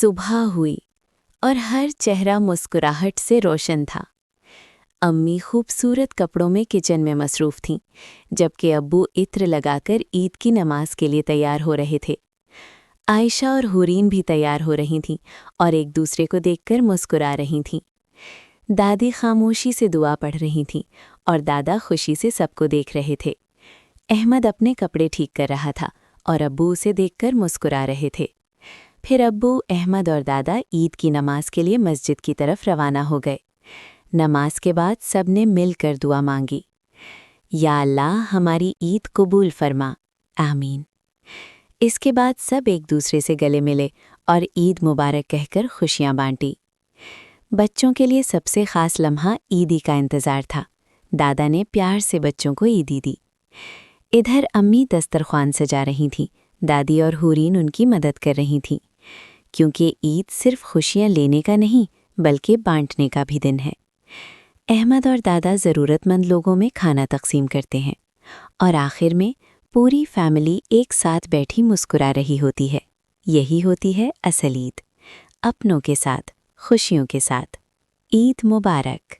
सुबह हुई और हर चेहरा मुस्कुराहट से रोशन था। अम्मी खूबसूरत कपड़ों में किचन में मसरूफ़ थीं, जबकि अब्बू इत्र लगाकर ईद की नमाज के लिए तैयार हो रहे थे। आयशा और हुरीन भी तैयार हो रही थीं और एक दूसरे को देखकर मुस्कुरा रही थीं। दादी खामोशी से दुआ पढ़ रही थीं और दादा खुशी से सबको देख रहे थे। अहमद अपने कपड़े ठीक कर रहा था और अब्बू उसे देखकर मुस्कुरा रहे थे। फिर अब्बू, अहमद और दादा ईद की नमाज के लिए मस्जिद की तरफ रवाना हो गए। नमाज के बाद सबने मिलकर दुआ मांगी, या अल्लाह हमारी ईद कबूल फरमा, आमीन। इसके बाद सब एक दूसरे से गले मिले और ईद मुबारक कहकर खुशियां बांटी। बच्चों के लिए सबसे ख़ास लम्हा ईदी का इंतज़ार था। दादा ने प्यार से बच्चों को ईदी दी। इधर अम्मी दस्तरख्वान सजा रही थीं, दादी और हुरीन उनकी मदद कर रही थीं, क्योंकि ईद सिर्फ खुशियां लेने का नहीं बल्कि बांटने का भी दिन है। अहमद और दादा ज़रूरतमंद लोगों में खाना तकसीम करते हैं और आखिर में पूरी फैमिली एक साथ बैठी मुस्कुरा रही होती है। यही होती है असल ईद, अपनों के साथ, खुशियों के साथ। ईद मुबारक।